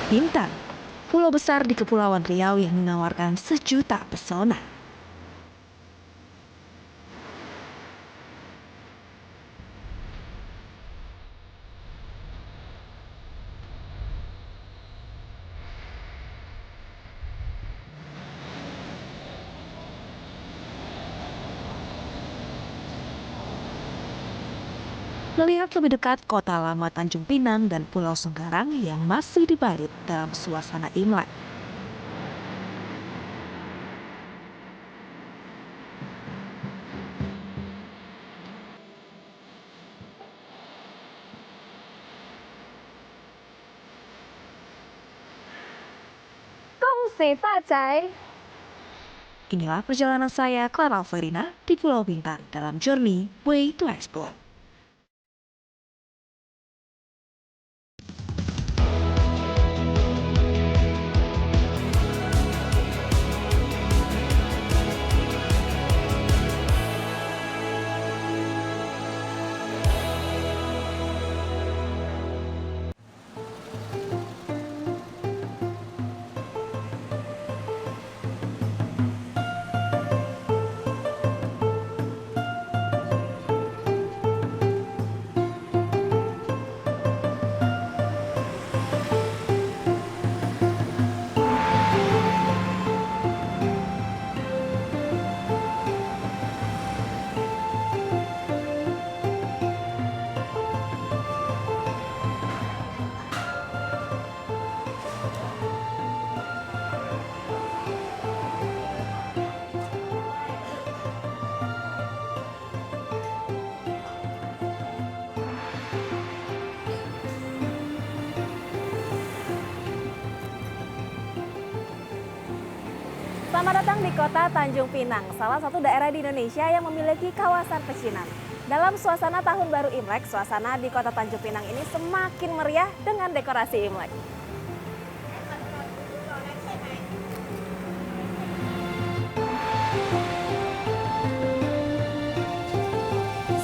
Bintan, pulau besar di Kepulauan Riau yang menawarkan sejuta pesona. Melihat lebih dekat kota lama Tanjung Pinang dan Pulau Senggarang yang masih dibalut dalam suasana Imlek. Inilah perjalanan saya, Clara Alverina, di Pulau Bintan dalam Journey Way to Explore. Selamat datang di kota Tanjung Pinang, salah satu daerah di Indonesia yang memiliki kawasan pecinan. Dalam suasana Tahun Baru Imlek, suasana di kota Tanjung Pinang ini semakin meriah dengan dekorasi Imlek.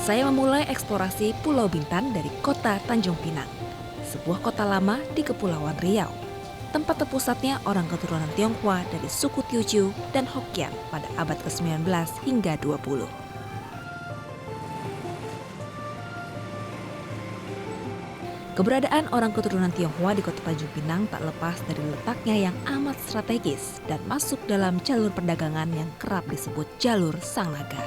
Saya memulai eksplorasi Pulau Bintan dari kota Tanjung Pinang, sebuah kota lama di Kepulauan Riau. Tempat terpusatnya orang keturunan Tionghoa dari suku Teochew dan Hokkien pada abad ke-19 hingga 20. Keberadaan orang keturunan Tionghoa di kota Tanjung Pinang tak lepas dari letaknya yang amat strategis dan masuk dalam jalur perdagangan yang kerap disebut jalur Sang Naga.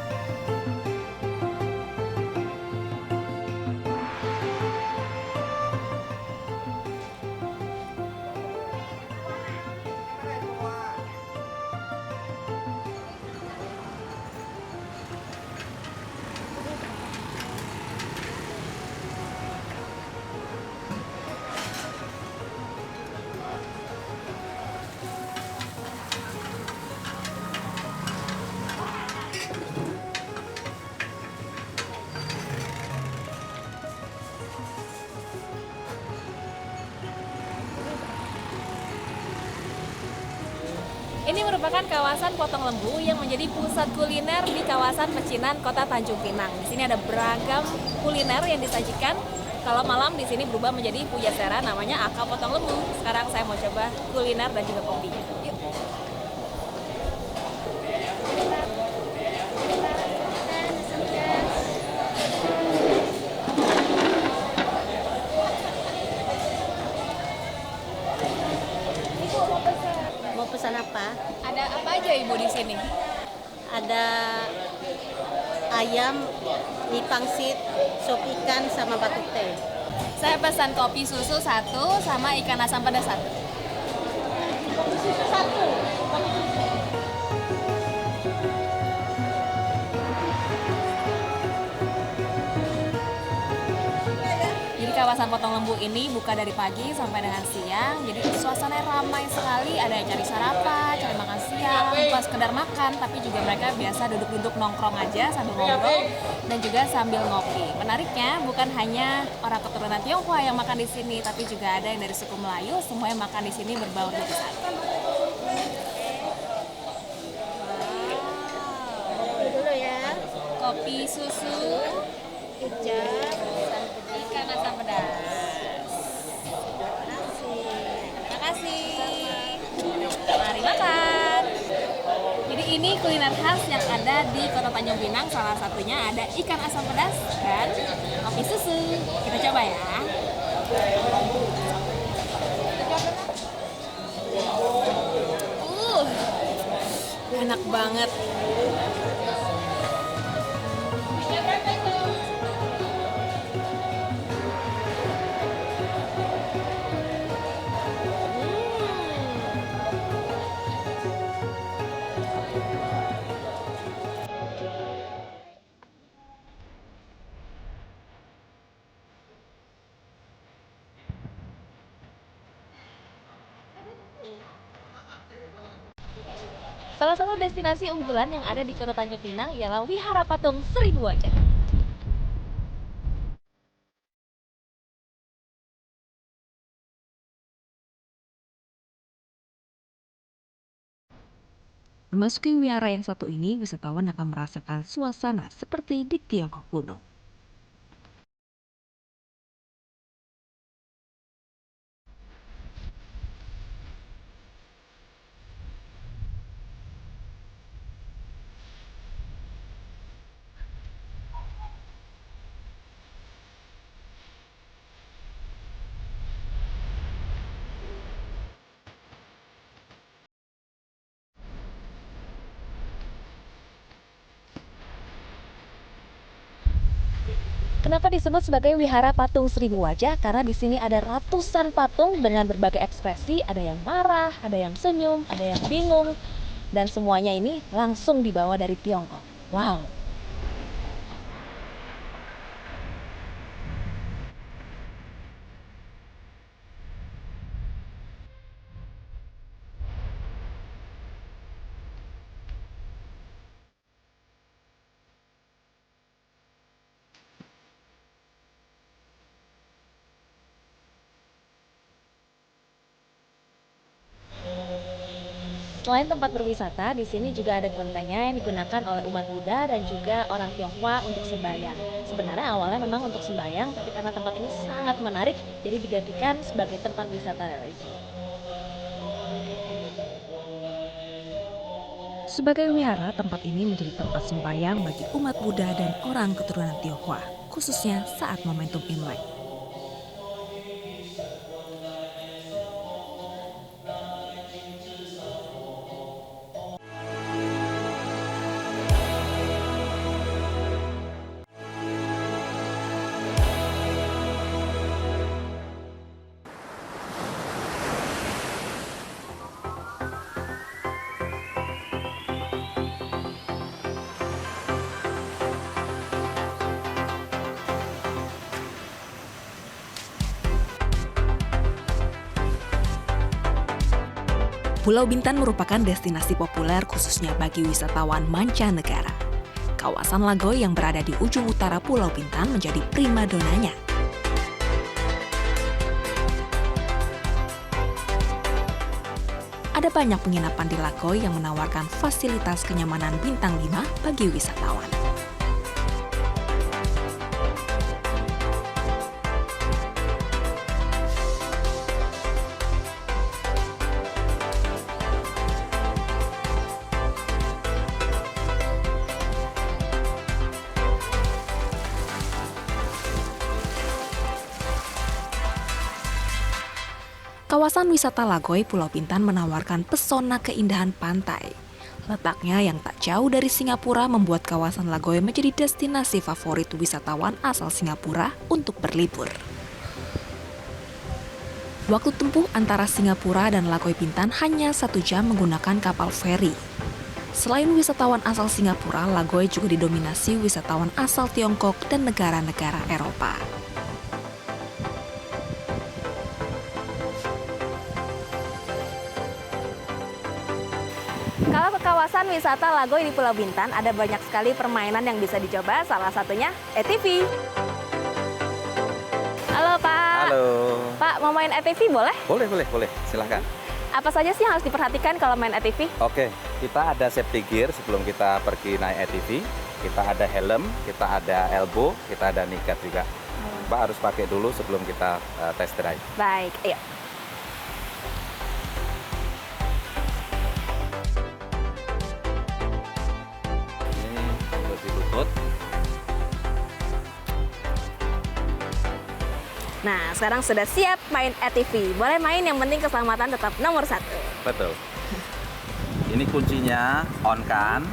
Ini merupakan kawasan Potong Lembu yang menjadi pusat kuliner di kawasan pecinan kota Tanjung Pinang. Di sini ada beragam kuliner yang disajikan. Kalau malam di sini berubah menjadi pujasera namanya Akal Potong Lembu. Sekarang saya mau coba kuliner dan juga kopinya. Yuk. Mau pesan apa? Ada apa aja Ibu di sini? Ada ayam, mie pangsit, sop ikan, sama batuk teh. Saya pesan kopi susu 1 sama ikan asam pedas 1. Kopi susu 1. Jadi kawasan Potong Lembu ini buka dari pagi sampai dengan siang. Jadi suasananya ramai sekali. Ada yang cari sarapan, cari makan siang, bukan sekedar makan, tapi juga mereka biasa duduk-duduk nongkrong aja sambil ngobrol dan juga sambil ngopi. Menariknya bukan hanya orang keturunan Tionghoa yang makan di sini, tapi juga ada yang dari suku Melayu. Semua yang makan di sini berbaur di satu. Dulu ya. Kopi susu, Hijau. ikan asam pedas. Terima kasih. ini kuliner khas yang ada di Kota Tanjung Pinang. Salah satunya ada ikan asam pedas dan kopi susu. Kita coba ya. Enak banget. Salah satu destinasi unggulan yang ada di Kota Tanjung Pinang ialah Wihara Patung Seribu Wajah. Memasuki wihara yang satu ini, wisatawan akan merasakan suasana seperti di Tiongkok kuno. Kenapa disebut sebagai Wihara Patung Seribu Wajah? Karena di sini ada ratusan patung dengan berbagai ekspresi, ada yang marah, ada yang senyum, ada yang bingung, dan semuanya ini langsung dibawa dari Tiongkok. Wow. Selain tempat berwisata, di sini juga ada kelentengnya yang digunakan oleh umat Buddha dan juga orang Tionghoa untuk sembahyang. Sebenarnya awalnya memang untuk sembahyang, tapi karena tempat ini sangat menarik, jadi digantikan sebagai tempat wisata religi. Sebagai wihara, tempat ini menjadi tempat sembahyang bagi umat Buddha dan orang keturunan Tionghoa, khususnya saat momentum Imlek. Pulau Bintan merupakan destinasi populer khususnya bagi wisatawan mancanegara. Kawasan Lagoy yang berada di ujung utara Pulau Bintan menjadi primadonanya. Ada banyak penginapan di Lagoy yang menawarkan fasilitas kenyamanan bintang 5 bagi wisatawan. Kawasan wisata Lagoy Pulau Bintan menawarkan pesona keindahan pantai. Letaknya yang tak jauh dari Singapura membuat kawasan Lagoy menjadi destinasi favorit wisatawan asal Singapura untuk berlibur. Waktu tempuh antara Singapura dan Lagoy Bintan hanya 1 jam menggunakan kapal feri. Selain wisatawan asal Singapura, Lagoy juga didominasi wisatawan asal Tiongkok dan negara-negara Eropa. Kalau ke kawasan wisata Lagoy di Pulau Bintan, ada banyak sekali permainan yang bisa dicoba, salah satunya ATV. Halo Pak. Halo. Pak, mau main ATV boleh? Boleh. Silahkan. Apa saja sih yang harus diperhatikan kalau main ATV? Oke, kita ada safety gear sebelum kita pergi naik ATV. Kita ada helm, kita ada elbow, kita ada knee guard juga. Mbak harus pakai dulu sebelum kita test drive. Baik, ayo. Nah, sekarang sudah siap main ATV. Boleh main, yang penting keselamatan tetap nomor 1. Betul. Ini kuncinya on kan,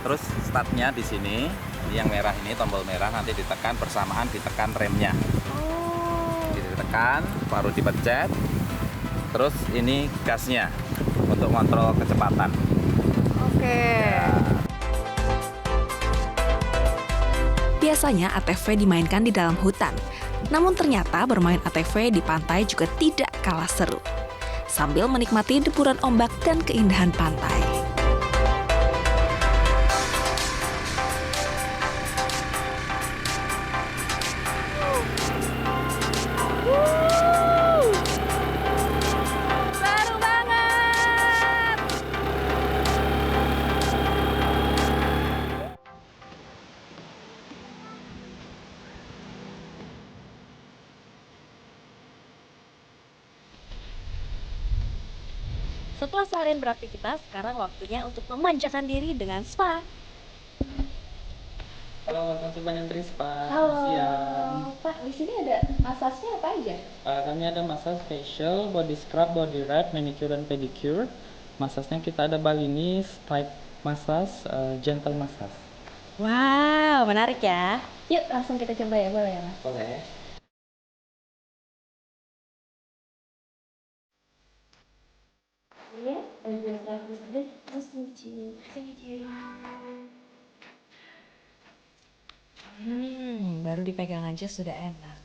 terus startnya di sini. Yang merah ini tombol merah, nanti ditekan bersamaan ditekan remnya. Ditekan, baru dipencet. Terus ini gasnya untuk kontrol kecepatan. Oke. Ya. Biasanya ATV dimainkan di dalam hutan. Namun ternyata bermain ATV di pantai juga tidak kalah seru. Sambil menikmati deburan ombak dan keindahan pantai. Seru banget! Setelah seharian beraktivitas, sekarang waktunya untuk memanjakan diri dengan spa. Halo, makasih banyak dari Spa. Halo, Siang. Pak, di sini ada masasnya apa aja? Kami ada massage facial, body scrub, body wrap, manicure dan pedicure. Massasnya kita ada Balinese, type massage, gentle massage. Wow, menarik ya. Yuk, langsung kita coba ya, boleh ya, Mas? Boleh. Iya, baru dipegang aja sudah enak.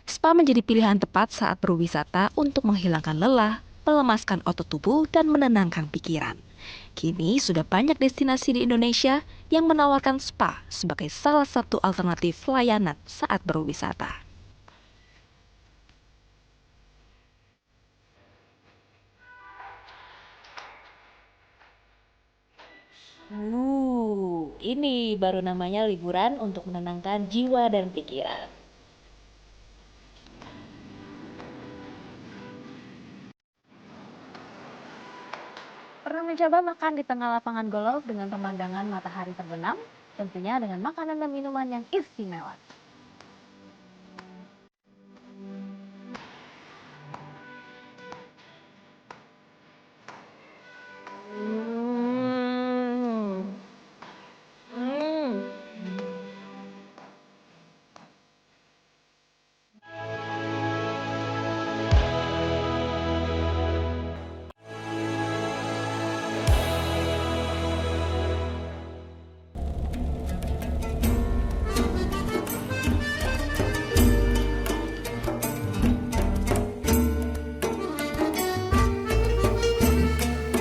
Spa menjadi pilihan tepat saat berwisata untuk menghilangkan lelah, melemaskan otot tubuh, dan menenangkan pikiran. Kini sudah banyak destinasi di Indonesia yang menawarkan spa sebagai salah satu alternatif layanan saat berwisata. Ini baru namanya liburan untuk menenangkan jiwa dan pikiran. Pernah mencoba makan di tengah lapangan golf dengan pemandangan matahari terbenam? Tentunya dengan makanan dan minuman yang istimewa.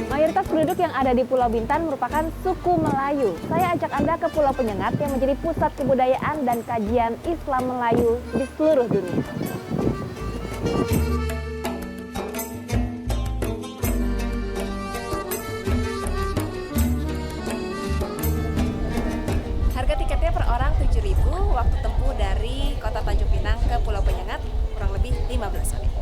Mayoritas penduduk yang ada di Pulau Bintan merupakan suku Melayu. Saya ajak Anda ke Pulau Penyengat yang menjadi pusat kebudayaan dan kajian Islam Melayu di seluruh dunia. Harga tiketnya per orang 7.000, waktu tempuh dari Kota Tanjung Pinang ke Pulau Penyengat kurang lebih 15 menit.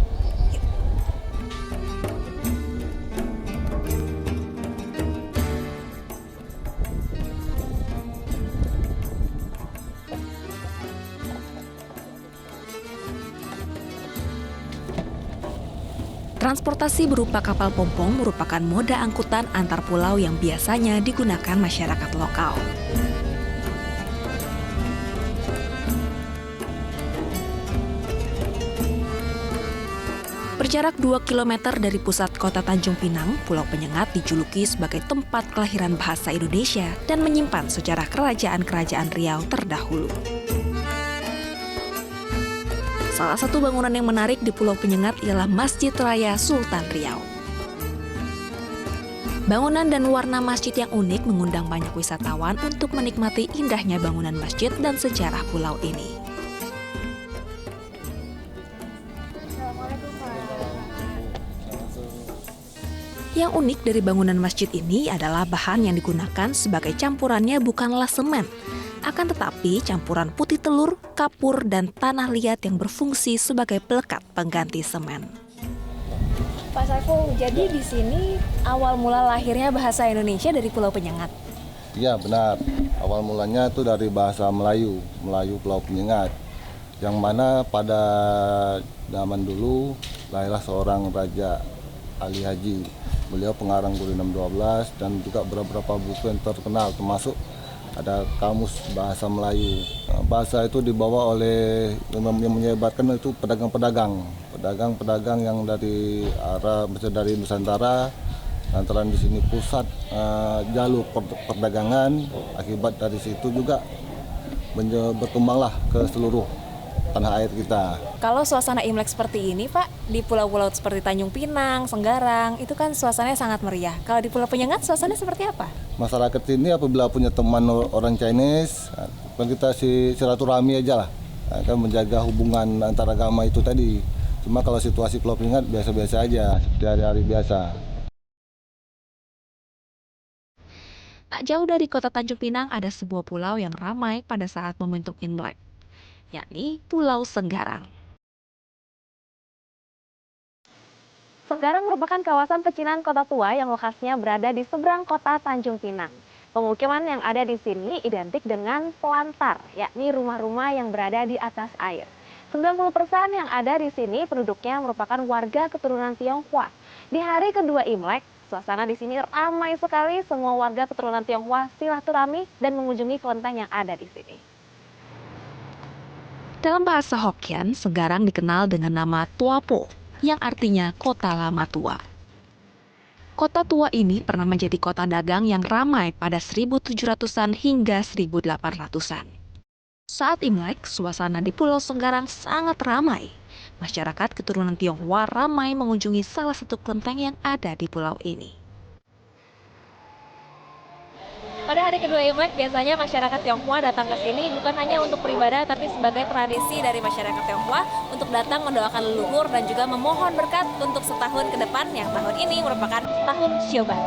Transportasi berupa kapal pompong merupakan moda angkutan antar pulau yang biasanya digunakan masyarakat lokal. Berjarak 2 km dari pusat kota Tanjung Pinang, Pulau Penyengat dijuluki sebagai tempat kelahiran bahasa Indonesia dan menyimpan sejarah kerajaan-kerajaan Riau terdahulu. Salah satu bangunan yang menarik di Pulau Penyengat ialah Masjid Raya Sultan Riau. Bangunan dan warna masjid yang unik mengundang banyak wisatawan untuk menikmati indahnya bangunan masjid dan sejarah pulau ini. Yang unik dari bangunan masjid ini adalah bahan yang digunakan sebagai campurannya bukanlah semen, akan tetapi campuran putih telur, kapur, dan tanah liat yang berfungsi sebagai pelekat pengganti semen. Pak Saiful, jadi di sini awal mula lahirnya bahasa Indonesia dari Pulau Penyengat. Iya benar, awal mulanya itu dari bahasa Melayu Pulau Penyengat. yang mana pada zaman dulu lahirlah seorang Raja Ali Haji. Beliau pengarang Guru 612 dan juga beberapa buku yang terkenal, termasuk ada Kamus Bahasa Melayu. Bahasa itu dibawa oleh yang menyebarkan itu pedagang-pedagang yang dari arah dari Nusantara, lantaran di sini pusat jalur perdagangan. Akibat dari situ juga berkembanglah ke seluruh tanah air kita. Kalau suasana Imlek seperti ini, Pak, di pulau-pulau seperti Tanjung Pinang, Senggarang, itu kan suasananya sangat meriah. Kalau di Pulau Penyengat, suasananya seperti apa? Masyarakat sini apabila punya teman orang Chinese, kan kita silaturahmi aja lah, kan menjaga hubungan antar agama itu tadi. Cuma kalau situasi Pulau Penyengat biasa-biasa aja, seperti hari-hari biasa. Tak jauh dari kota Tanjung Pinang ada sebuah pulau yang ramai pada saat momentum Imlek, yakni Pulau Senggarang. Senggarang merupakan kawasan pecinan kota tua yang lokasinya berada di seberang kota Tanjung Pinang. Pemukiman yang ada di sini identik dengan pelantar, yakni rumah-rumah yang berada di atas air. 90% yang ada di sini penduduknya merupakan warga keturunan Tionghoa. Di hari kedua Imlek, suasana di sini ramai sekali. Semua warga keturunan Tionghoa silaturahmi dan mengunjungi kelenteng yang ada di sini. Dalam bahasa Hokkien, Senggarang dikenal dengan nama Tuapo, yang artinya kota lama tua. Kota tua ini pernah menjadi kota dagang yang ramai pada 1700-an hingga 1800-an. Saat Imlek, suasana di Pulau Senggarang sangat ramai. Masyarakat keturunan Tionghoa ramai mengunjungi salah satu kelenteng yang ada di pulau ini. Pada hari kedua Imlek, biasanya masyarakat Tionghoa datang ke sini bukan hanya untuk beribadah, tapi sebagai tradisi dari masyarakat Tionghoa untuk datang mendoakan leluhur dan juga memohon berkat untuk setahun ke depan, yang tahun ini merupakan tahun Sioban.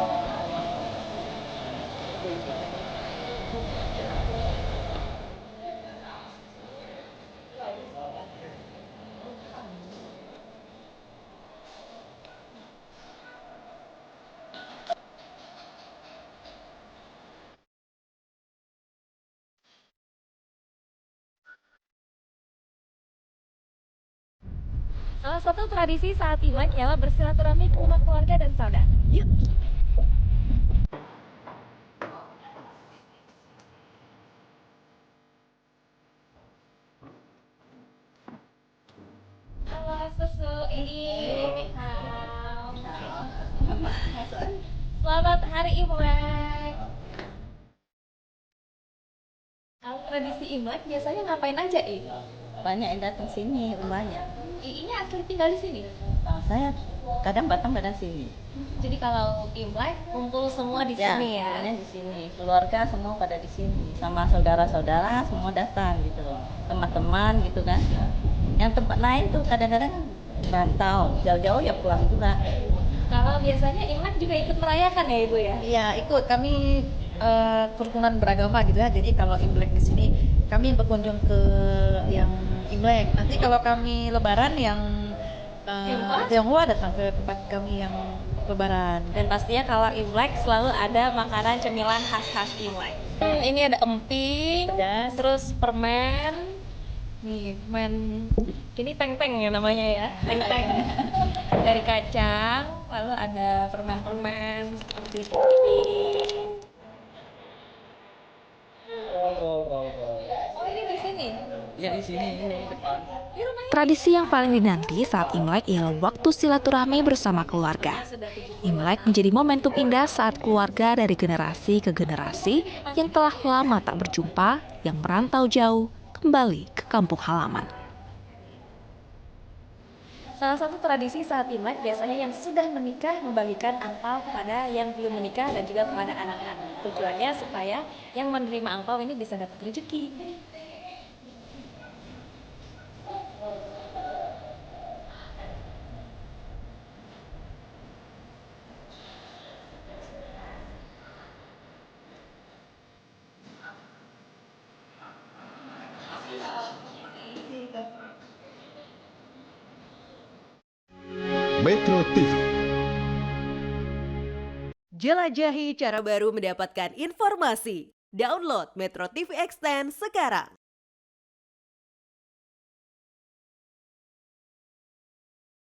Salah satu tradisi saat Imlek ialah bersilaturahmi ke rumah keluarga dan saudara. Yuk! Halo susu, ini selamat hari Imlek. Kalau tradisi Imlek biasanya ngapain aja, Banyak yang datang sini rumahnya. Iinya asli tinggal di sini. Saya kadang Batam kadang sini. Jadi kalau Imlek kumpul semua di sini ya. Kumpulnya di sini. Keluarga semua pada di sini. Sama saudara-saudara semua datang gitu. Teman-teman gitu kan. Yang tempat lain tuh kadang-kadang rantau, jauh-jauh ya pulang juga. Kalau biasanya Imlek juga ikut merayakan ya Ibu ya? Iya, ikut. Kami kerukunan beragama gitu ya. Jadi kalau Imlek di sini kami berkunjung ke yang Imlek. Nanti kalau kami Lebaran yang Tionghoa datang ke tempat kami yang Lebaran. Dan pastinya kalau Imlek selalu ada makanan cemilan khas-khas Imlek. Ini ada emping, Pedas. terus permen. Nih, permen ini teng-teng ya namanya ya, teng-teng. Dari kacang, lalu ada permen-permen seperti ini. Oh, ini di sini. Ya di sini ini depan. Tradisi yang paling dinanti saat Imlek ialah waktu silaturahmi bersama keluarga. Imlek menjadi momentum indah saat keluarga dari generasi ke generasi yang telah lama tak berjumpa, yang merantau jauh, kembali ke kampung halaman. Salah satu tradisi saat Imlek biasanya yang sudah menikah membagikan angpau kepada yang belum menikah dan juga kepada anak-anak. Tujuannya supaya yang menerima angpau ini bisa dapat rezeki. Metro TV. Jelajahi cara baru mendapatkan informasi. Download Metro TV Extend sekarang.